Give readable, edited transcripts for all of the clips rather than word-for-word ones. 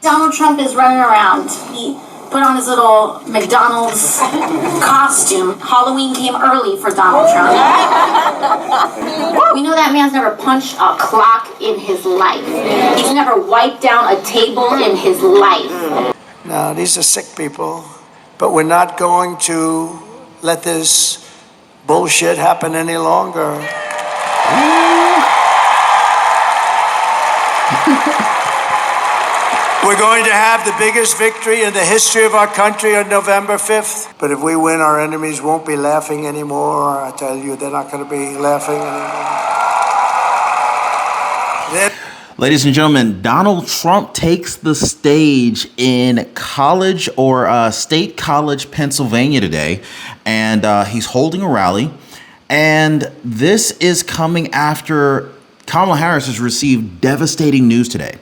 Donald Trump is running around. He put on his little McDonald's costume. Halloween came early for Donald Trump. We know that man's never punched a clock in his life. He's never wiped down a table in his life. No, these are sick people, but we're not going to let this bullshit happen any longer. We're going to have the biggest victory in the history of our country on November 5th. But if we win, our enemies won't be laughing anymore. I tell you, they're not going to be laughing anymore. Ladies and gentlemen, Donald Trump takes the stage in college or State College, Pennsylvania today, and he's holding a rally. And this is coming after Kamala Harris has received devastating news today.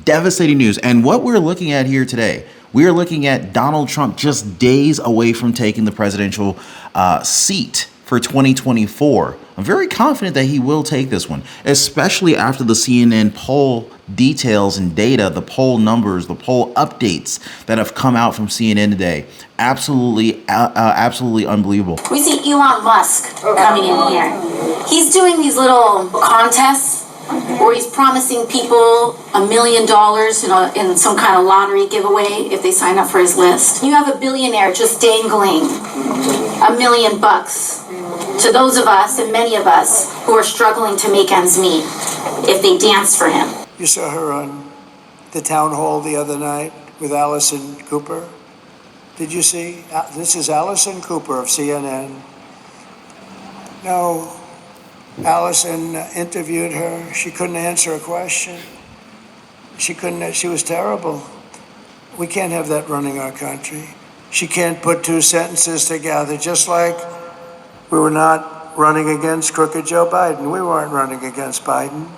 Devastating news. And what we're looking at here today, we are looking at Donald Trump just days away from taking the presidential seat for 2024. I'm very confident that he will take this one, especially after the CNN poll details and data, the poll numbers, the poll updates that have come out from CNN today. Absolutely unbelievable. We see Elon Musk coming in here. He's doing these little contests where he's promising people $1 million in some kind of lottery giveaway if they sign up for his list. You have a billionaire just dangling $1 million to those of us and many of us who are struggling to make ends meet if they dance for him. You saw her on the town hall the other night with Allison Cooper. Did you see? This is Allison Cooper of CNN. No. Allison interviewed her. She couldn't answer a question. She was terrible. We can't have that running our country. She can't put two sentences together, just like we were not running against crooked Joe Biden. We weren't running against Biden.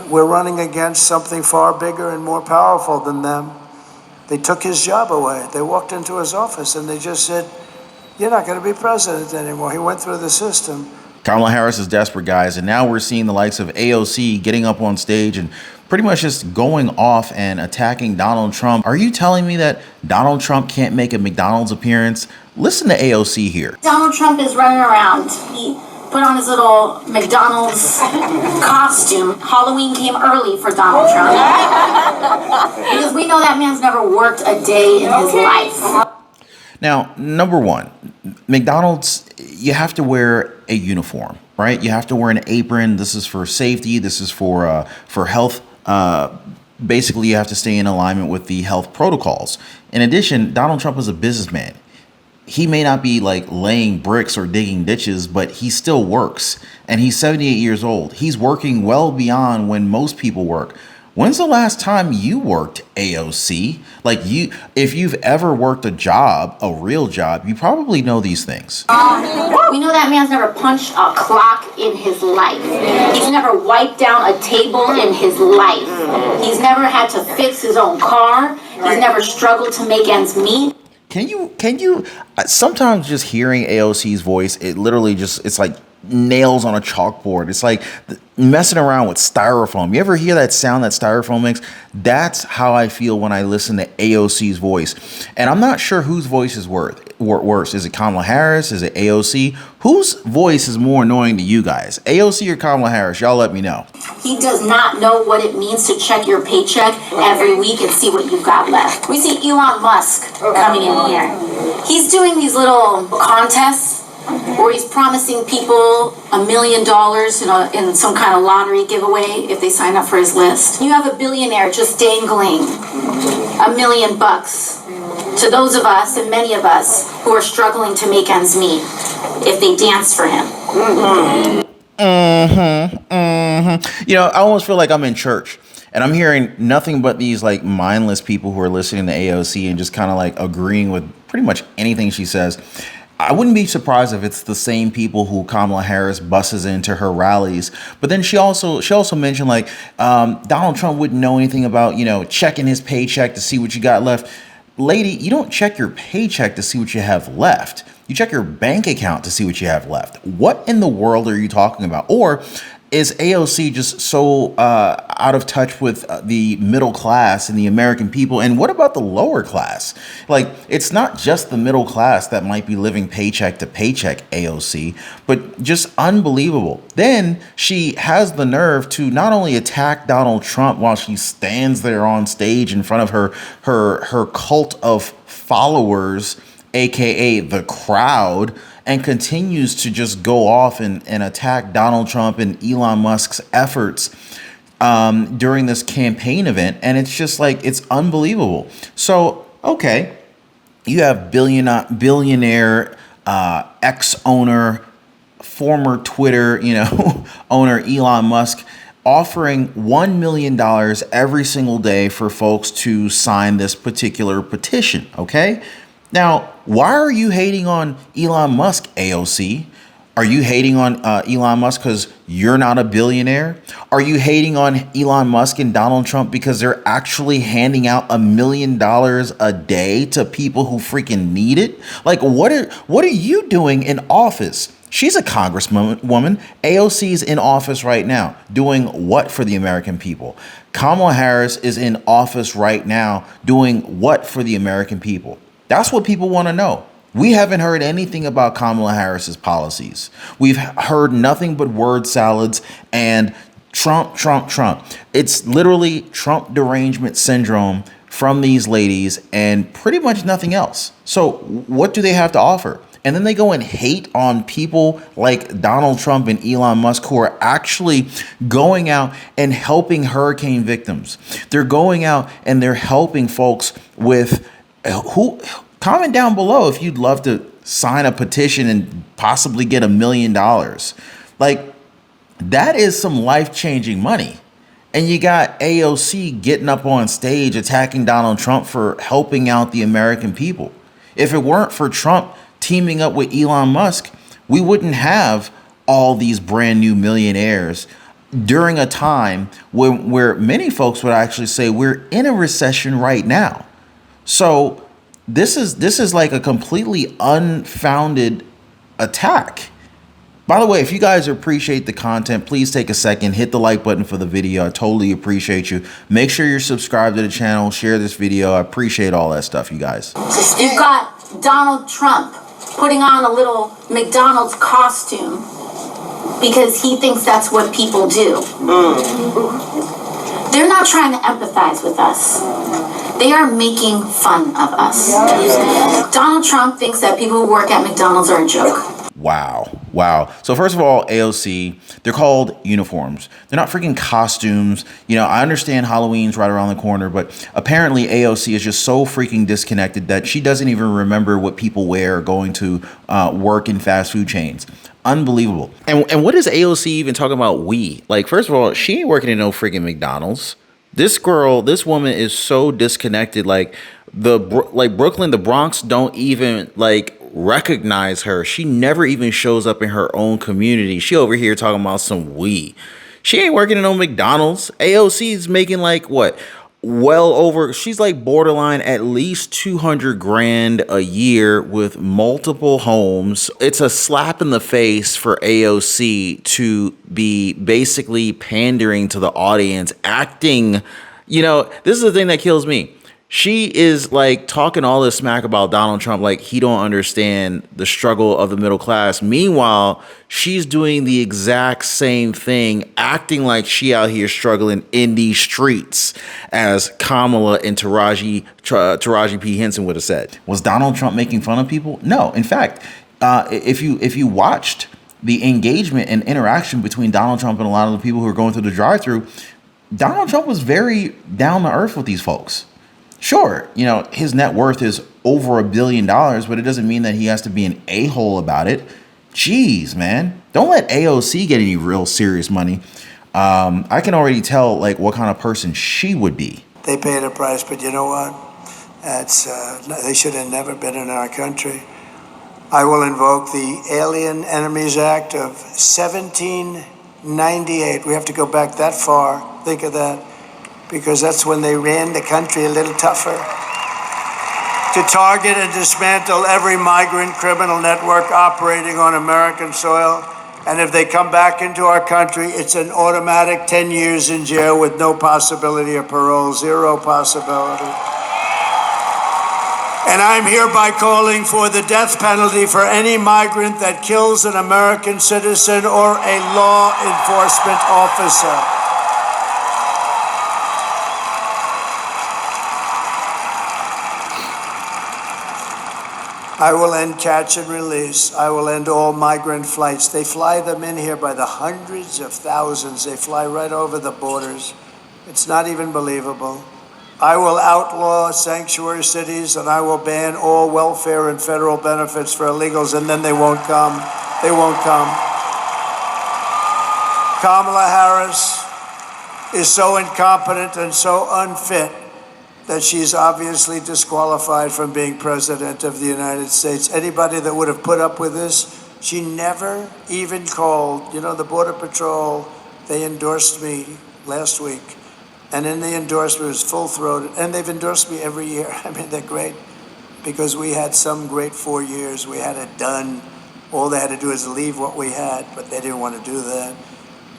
We're running against something far bigger and more powerful than them. They took his job away. They walked into his office and they just said, "You're not going to be president anymore." He went through the system. Kamala Harris is desperate, guys, and now we're seeing the likes of AOC getting up on stage and pretty much just going off and attacking Donald Trump. Are you telling me that Donald Trump can't make a McDonald's appearance? Listen to AOC here. Donald Trump is running around. He put on his little McDonald's costume. Halloween came early for Donald Trump. Because we know that man's never worked a day in his life. Now, number one, McDonald's, you have to wear a uniform, right? You have to wear an apron. This is for safety. This is for health. Basically, you have to stay in alignment with the health protocols. In addition, Donald Trump is a businessman. He may not be like laying bricks or digging ditches, but he still works. And he's 78 years old. He's working well beyond when most people work. When's the last time you worked, AOC? If you've ever worked a job, a real job, you probably know these things. We know that man's never punched a clock in his life. He's never wiped down a table in his life. He's never had to fix his own car. He's never struggled to make ends meet. Can you, sometimes just hearing AOC's voice, it's like nails on a chalkboard. It's like messing around with styrofoam. You ever hear that sound that styrofoam makes? That's how I feel when I listen to AOC's voice. And I'm not sure whose voice is worse. Is it Kamala Harris? Is it AOC? Whose voice is more annoying to you guys? AOC or Kamala Harris? Y'all let me know. He does not know what it means to check your paycheck every week and see what you've got left. We see Elon Musk coming in here. He's doing these little contests where he's promising people $1 million in some kind of lottery giveaway if they sign up for his list. You have a billionaire just dangling $1 million to those of us and many of us who are struggling to make ends meet if they dance for him. I almost feel like I'm in church and I'm hearing nothing but these like mindless people who are listening to AOC and just kind of like agreeing with pretty much anything she says. I wouldn't be surprised if it's the same people who Kamala Harris buses into her rallies. But then she also mentioned like Donald Trump wouldn't know anything about, checking his paycheck to see what you got left. Lady, you don't check your paycheck to see what you have left. You check your bank account to see what you have left. What in the world are you talking about? Or is AOC just so out of touch with the middle class and the American people? And what about the lower class? Like, it's not just the middle class that might be living paycheck to paycheck, AOC, but just unbelievable. Then she has the nerve to not only attack Donald Trump while she stands there on stage in front of her cult of followers, aka the crowd, and continues to just go off and attack Donald Trump and Elon Musk's efforts during this campaign event. And it's just like, it's unbelievable. So, okay, you have billionaire ex-owner, former Twitter, owner Elon Musk offering $1 million every single day for folks to sign this particular petition, okay? Now, why are you hating on Elon Musk, AOC? Are you hating on Elon Musk because you're not a billionaire? Are you hating on Elon Musk and Donald Trump because they're actually handing out $1 million a day to people who freaking need it? Like, what are you doing in office? She's a congresswoman. AOC's in office right now. Doing what for the American people? Kamala Harris is in office right now. Doing what for the American people? That's what people want to know. We haven't heard anything about Kamala Harris's policies. We've heard nothing but word salads and Trump, Trump, Trump. It's literally Trump derangement syndrome from these ladies and pretty much nothing else. So what do they have to offer? And then they go and hate on people like Donald Trump and Elon Musk who are actually going out and helping hurricane victims. They're going out and they're helping folks with comment down below if you'd love to sign a petition and possibly get $1 million. Like, that is some life-changing money. And you got AOC getting up on stage attacking Donald Trump for helping out the American people. If it weren't for Trump teaming up with Elon Musk, we wouldn't have all these brand new millionaires during a time where many folks would actually say we're in a recession right now. So this is like a completely unfounded attack. By the way, if you guys appreciate the content, please take a second, hit the like button for the video. I totally appreciate you. Make sure you're subscribed to the channel, share this video. I appreciate all that stuff, you guys. You've got Donald Trump putting on a little McDonald's costume because he thinks that's what people do. They're not trying to empathize with us. They are making fun of us. Donald Trump thinks that people who work at McDonald's are a joke. Wow. So first of all, AOC, they're called uniforms. They're not freaking costumes. I understand Halloween's right around the corner, but apparently AOC is just so freaking disconnected that she doesn't even remember what people wear going to work in fast food chains. Unbelievable. And what is AOC even talking about we? Like, first of all, she ain't working in no freaking McDonald's. This woman is so disconnected. Like Brooklyn, the Bronx don't even recognize her. She never even shows up in her own community. She over here talking about some we. She ain't working in no McDonald's. AOC is making she's borderline at least 200 grand a year with multiple homes. It's a slap in the face for AOC to be basically pandering to the audience, acting, this is the thing that kills me. She is talking all this smack about Donald Trump like he don't understand the struggle of the middle class. Meanwhile, she's doing the exact same thing, acting like she out here struggling in these streets, as Kamala and Taraji P. Henson would have said. Was Donald Trump making fun of people? No. In fact, if you watched the engagement and interaction between Donald Trump and a lot of the people who are going through the drive-thru, Donald Trump was very down to earth with these folks. Sure, his net worth is over $1 billion, but it doesn't mean that he has to be an a-hole about it. Jeez, man. Don't let AOC get any real serious money. I can already tell what kind of person she would be. They paid a price, but you know what? They should have never been in our country. I will invoke the Alien Enemies Act of 1798. We have to go back that far. Think of that. Because that's when they ran the country a little tougher. To target and dismantle every migrant criminal network operating on American soil, And if they come back into our country, it's an automatic 10 years in jail with no possibility of parole, zero possibility. And I'm hereby calling for the death penalty for any migrant that kills an American citizen or a law enforcement officer. I will end catch and release. I will end all migrant flights. They fly them in here by the hundreds of thousands. They fly right over the borders. It's not even believable. I will outlaw sanctuary cities, and I will ban all welfare and federal benefits for illegals, and then they won't come. They won't come. Kamala Harris is so incompetent and so unfit that she's obviously disqualified from being president of the United States. Anybody that would have put up with this, she never even called. You know, the Border Patrol, they endorsed me last week. And in the endorsement, it was full-throated. And they've endorsed me every year. I mean, they're great because we had some great 4 years. We had it done. All they had to do is leave what we had, but they didn't want to do that.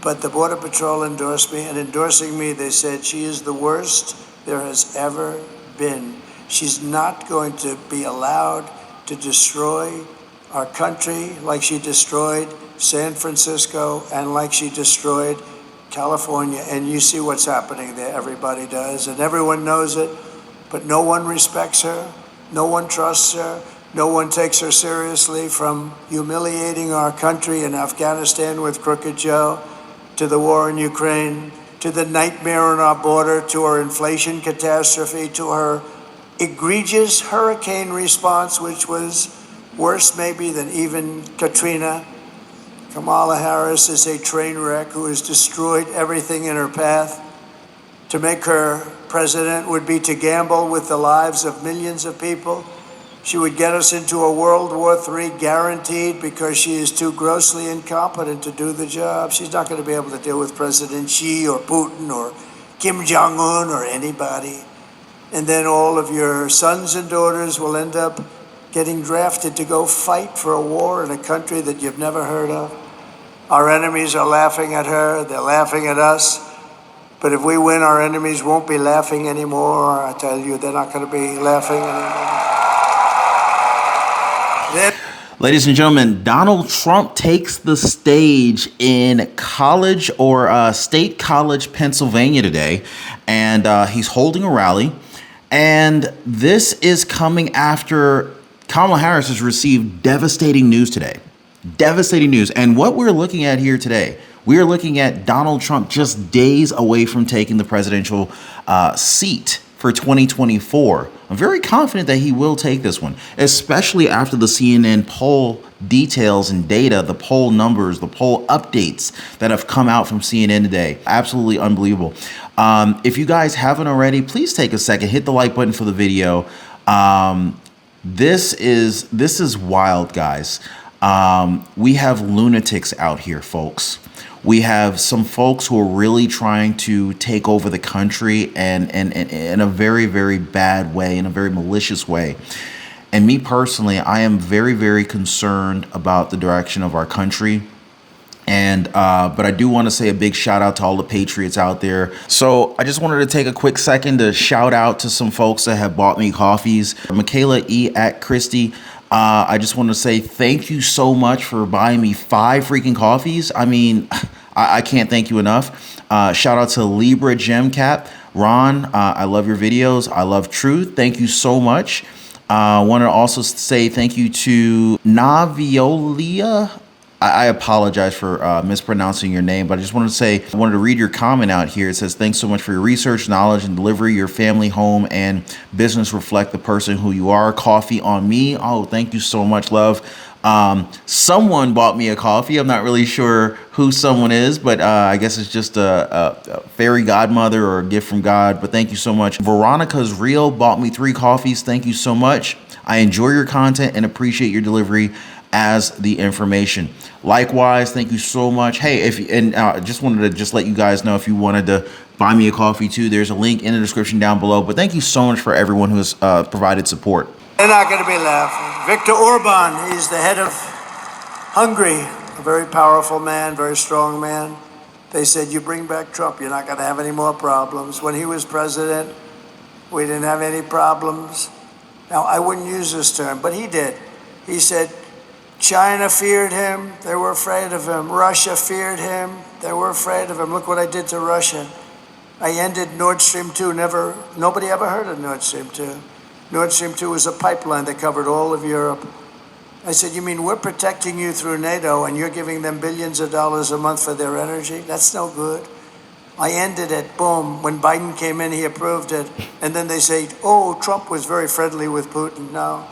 But the Border Patrol endorsed me, and endorsing me, they said she is the worst there has ever been. She's not going to be allowed to destroy our country like she destroyed San Francisco and like she destroyed California. And you see what's happening there. Everybody does, and everyone knows it, but no one respects her. No one trusts her. No one takes her seriously, from humiliating our country in Afghanistan with Crooked Joe, to the war in Ukraine, to the nightmare on our border, to her inflation catastrophe, to her egregious hurricane response, which was worse maybe than even Katrina. Kamala Harris is a train wreck who has destroyed everything in her path. To make her president would be to gamble with the lives of millions of people. She would get us into a World War III guaranteed, because she is too grossly incompetent to do the job. She's not going to be able to deal with President Xi or Putin or Kim Jong-un or anybody. And then all of your sons and daughters will end up getting drafted to go fight for a war in a country that you've never heard of. Our enemies are laughing at her. They're laughing at us. But if we win, our enemies won't be laughing anymore. I tell you, they're not going to be laughing anymore. Ladies and gentlemen, Donald Trump takes the stage in college or State College, Pennsylvania today, and he's holding a rally. And this is coming after Kamala Harris has received devastating news today. Devastating news. And what we're looking at here today, we are looking at Donald Trump just days away from taking the presidential seat for 2024. I'm very confident that he will take this one, especially after the CNN poll details and data, the poll numbers, the poll updates that have come out from CNN today. Absolutely unbelievable. If you guys haven't already, please take a second, hit the like button for the video. This is wild, guys. We have lunatics out here, folks. We have some folks who are really trying to take over the country and in a very, very bad way, in a very malicious way. And me personally, I am very, very concerned about the direction of our country. And but I do want to say a big shout out to all the patriots out there. So I just wanted to take a quick second to shout out to some folks that have bought me coffees. Michaela E. at Christie. I just want to say thank you so much for buying me 5 freaking coffees. I mean, I can't thank you enough. Shout out to Libra Gemcap. Ron, I love your videos. I love truth. Thank you so much. I want to also say thank you to Naviolia. I apologize for mispronouncing your name, but I just wanted to say, I wanted to read your comment out here. It says, thanks so much for your research, knowledge, and delivery. Your family, home, and business reflect the person who you are. Coffee on me. Oh, thank you so much, love. Someone bought me a coffee. I'm not really sure who someone is, but I guess it's just a fairy godmother or a gift from God. But thank you so much. Veronica's Real bought me 3 coffees. Thank you so much. I enjoy your content and appreciate your delivery as the information. Likewise, thank you so much. Hey, just wanted to let you guys know, if you wanted to buy me a coffee too, there's a link in the description down below. But thank you so much for everyone who has provided support. They're not going to be laughing. Viktor Orban, he's the head of Hungary, a very powerful man, very strong man. They said, you bring back Trump, you're not going to have any more problems. When he was president, we didn't have any problems. Now, I wouldn't use this term, but he did. He said, China feared him, they were afraid of him. Russia feared him, they were afraid of him. Look what I did to Russia. I ended Nord Stream 2. Nobody ever heard of Nord Stream 2. Nord Stream 2 was a pipeline that covered all of Europe. I said, you mean we're protecting you through NATO and you're giving them billions of dollars a month for their energy? That's no good. I ended it, boom. When Biden came in, he approved it. And then they say, oh, Trump was very friendly with Putin. No,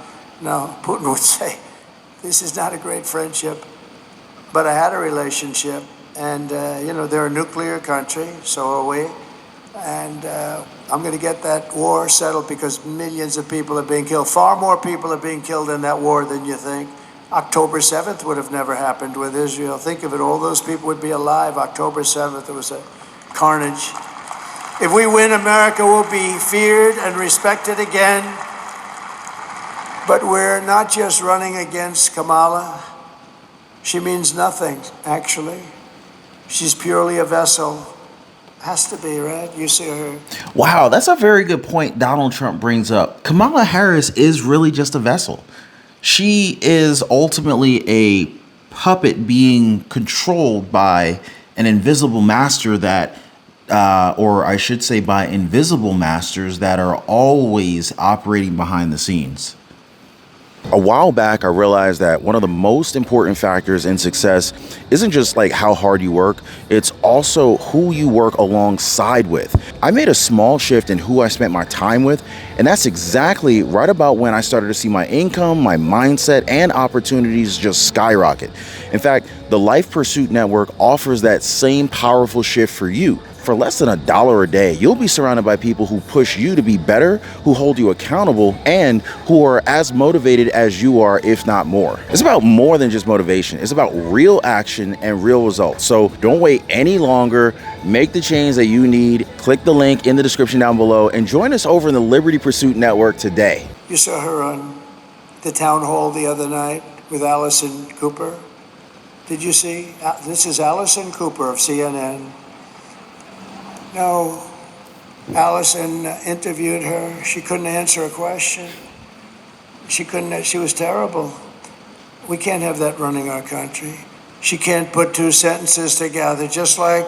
Putin would say, this is not a great friendship. But I had a relationship. And, they're a nuclear country, so are we. And I'm going to get that war settled because millions of people are being killed. Far more people are being killed in that war than you think. October 7th would have never happened with Israel. Think of it, all those people would be alive. October 7th, it was a carnage. If we win, America will be feared and respected again. But we're not just running against Kamala. She means nothing, actually. She's purely a vessel. Has to be, right? You see her. Wow, that's a very good point Donald Trump brings up. Kamala Harris is really just a vessel. She is ultimately a puppet being controlled by an invisible master that, or I should say by invisible masters that are always operating behind the scenes. A while back, I realized that one of the most important factors in success isn't just like how hard you work, it's also who you work alongside with. I made a small shift in who I spent my time with, and that's exactly right about when I started to see my income, my mindset, and opportunities just skyrocket. In fact, the Life Pursuit Network offers that same powerful shift for you. For less than $1 a day, you'll be surrounded by people who push you to be better, who hold you accountable, and who are as motivated as you are, if not more. It's about more than just motivation. It's about real action and real results. So don't wait any longer. Make the change that you need. Click the link in the description down below and join us over in the Liberty Pursuit Network today. You saw her on the town hall the other night with Allison Cooper. Did you see? This is Allison Cooper of CNN. No, Allison interviewed her. She couldn't answer a question. She was terrible. We can't have that running our country. She can't put two sentences together, just like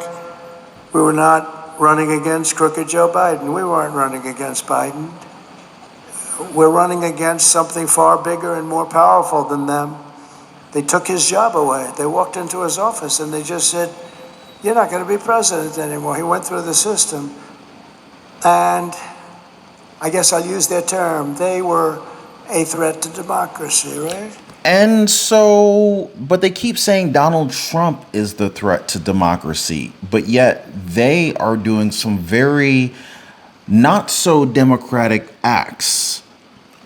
we were not running against crooked Joe Biden. We weren't running against Biden. We're running against something far bigger and more powerful than them. They took his job away. They walked into his office and they just said, you're not going to be president anymore. He went through the system. And I guess I'll use their term. They were a threat to democracy, right? And so, but they keep saying Donald Trump is the threat to democracy, but yet they are doing some very not so democratic acts.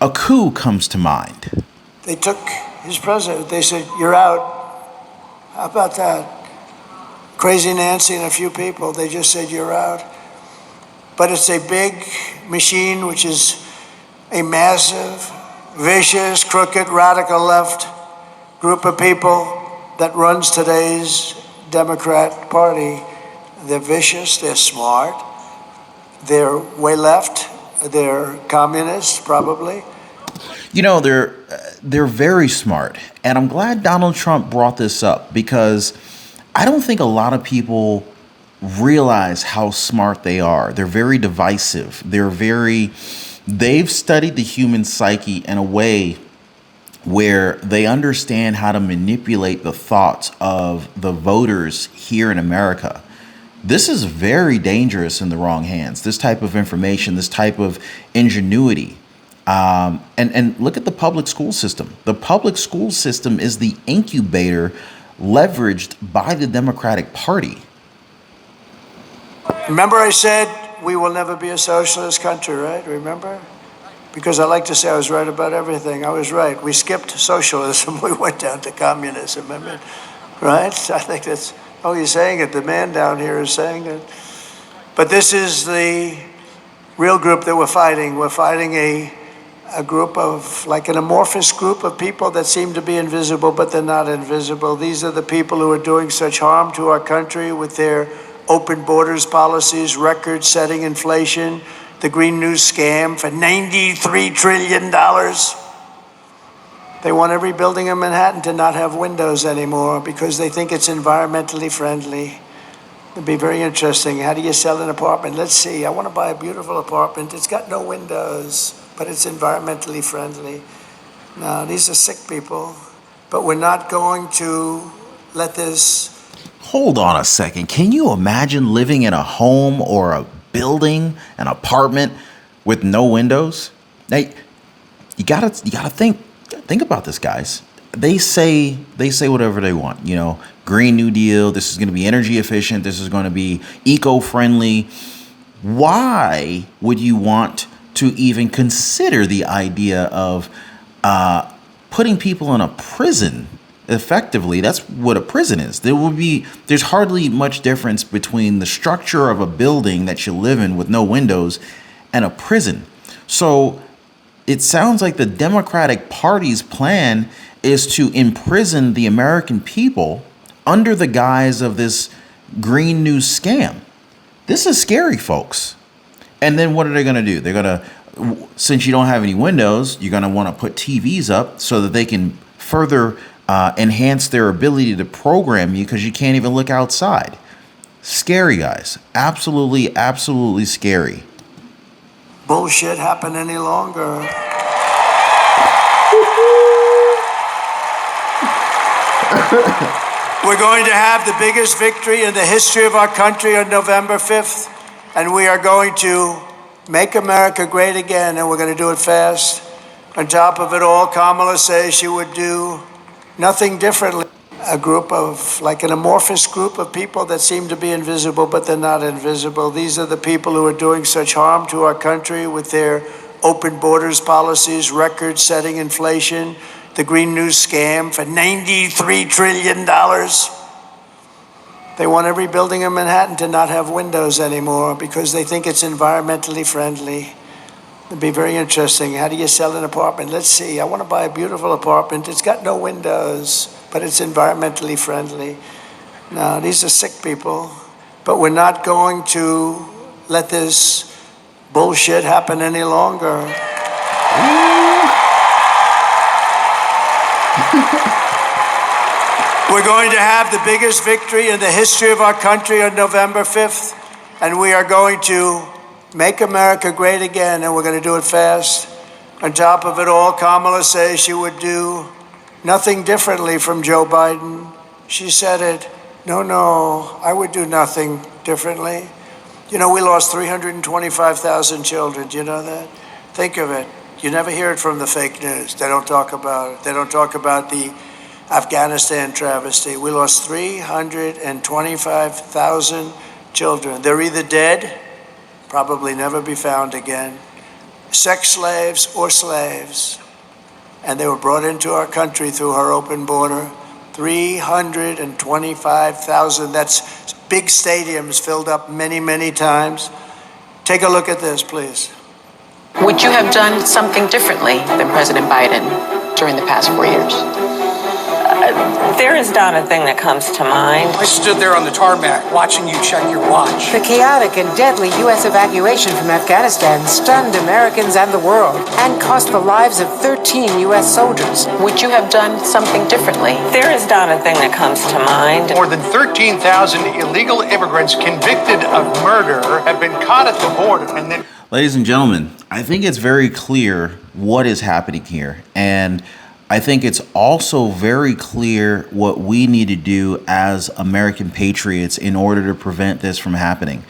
A coup comes to mind. They took his president. They said, you're out. How about that? Crazy Nancy and a few people, they just said, you're out. But it's a big machine, which is a massive, vicious, crooked, radical left group of people that runs today's Democrat Party. They're vicious, they're smart, they're way left, they're communists, probably. You know, they're very smart. And I'm glad Donald Trump brought this up because I don't think a lot of people realize how smart they are. They're very divisive. They've studied the human psyche in a way where they understand how to manipulate the thoughts of the voters here in America. This is very dangerous in the wrong hands. This type of information, this type of ingenuity. And look at the public school system. The public school system is the incubator leveraged by the Democratic Party. Remember I said we will never be a socialist country, right? Remember? Because I like to say I was right about everything. I was right. We skipped socialism. We went down to communism. I mean, right? I think that's, oh, he's saying it. The man down here is saying it. But this is the real group that we're fighting. We're fighting a a group of, like an amorphous group of people that seem to be invisible, but they're not invisible. These are the people who are doing such harm to our country with their open borders policies, record-setting inflation, the Green New scam for $93 trillion. They want every building in Manhattan to not have windows anymore because they think it's environmentally friendly. It'd be very interesting. How do you sell an apartment? Let's see. I want to buy a beautiful apartment. It's got no windows, but it's environmentally friendly. No, these are sick people. But we're not going to let this. Hold on a second. Can you imagine living in a home or a building, an apartment with no windows? Now, you gotta think about this, guys. They say whatever they want. You know, Green New Deal. This is going to be energy efficient. This is going to be eco-friendly. Why would you want to even consider the idea of putting people in a prison? Effectively, that's what a prison is. There's hardly much difference between the structure of a building that you live in with no windows and a prison. So it sounds like the Democratic Party's plan is to imprison the American people under the guise of this Green New scam. This is scary, folks. And then what are they going to do? They're going to, since you don't have any windows, you're going to want to put TVs up so that they can further enhance their ability to program you because you can't even look outside. Scary, guys. Absolutely, absolutely scary. Bullshit happen any longer. We're going to have the biggest victory in the history of our country on November 5th, and we are going to make America great again, and we're going to do it fast. On top of it all, Kamala says she would do nothing differently. A group of, like an amorphous group of people that seem to be invisible, but they're not invisible. These are the people who are doing such harm to our country with their open borders policies, record-setting inflation, the Green New scam for $93 trillion. They want every building in Manhattan to not have windows anymore because they think it's environmentally friendly. It'd be very interesting. How do you sell an apartment? Let's see. I want to buy a beautiful apartment. It's got no windows, but it's environmentally friendly. No, these are sick people. But we're not going to let this bullshit happen any longer. We're going to have the biggest victory in the history of our country on November 5th, and we are going to make America great again, and we're going to do it fast. On top of it all, Kamala says she would do nothing differently from Joe Biden. She said it. No, I would do nothing differently. You know, we lost 325,000 children. Do you know that? Think of it. You never hear it from the fake news. They don't talk about it. They don't talk about the Afghanistan travesty. We lost 325,000 children. They're either dead, probably never be found again, sex slaves or slaves. And they were brought into our country through our open border. 325,000. That's big stadiums filled up many, many times. Take a look at this, please. Would you have done something differently than President Biden during the past 4 years? There is not a thing that comes to mind. I stood there on the tarmac watching you check your watch. The chaotic and deadly U.S. evacuation from Afghanistan stunned Americans and the world and cost the lives of 13 U.S. soldiers. Would you have done something differently? There is not a thing that comes to mind. More than 13,000 illegal immigrants convicted of murder have been caught at the border and then... Ladies and gentlemen, I think it's very clear what is happening here. And I think it's also very clear what we need to do as American patriots in order to prevent this from happening.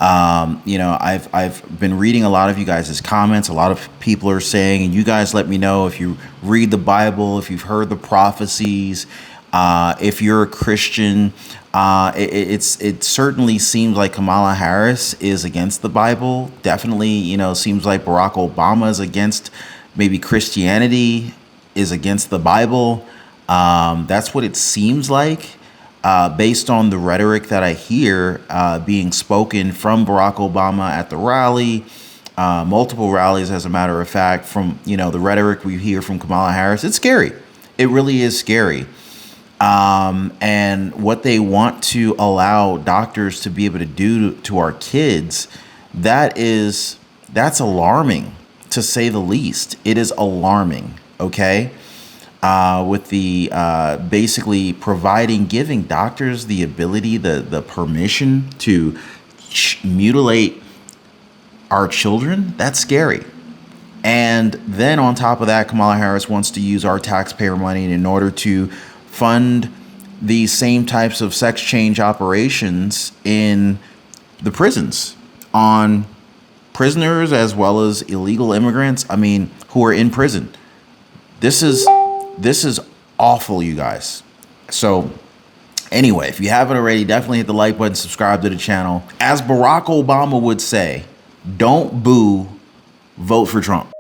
I've been reading a lot of you guys' comments. A lot of people are saying, and you guys let me know if you read the Bible, if you've heard the prophecies, if you're a Christian. It certainly seems like Kamala Harris is against the Bible. Definitely, seems like Barack Obama is against maybe Christianity, is against the Bible. That's what it seems like based on the rhetoric that I hear being spoken from Barack Obama at the rally, multiple rallies, as a matter of fact, from, the rhetoric we hear from Kamala Harris. It's scary. It really is scary. And what they want to allow doctors to be able to do to our kids, that's alarming, to say the least. It is alarming, okay? With the basically giving doctors the ability, the permission to mutilate our children, that's scary. And then on top of that, Kamala Harris wants to use our taxpayer money in order to fund these same types of sex change operations in the prisons on prisoners as well as illegal immigrants, who are in prison. This is awful, you guys. So anyway, if you haven't already, definitely hit the like button, subscribe to the channel. As Barack Obama would say, don't boo, vote for Trump.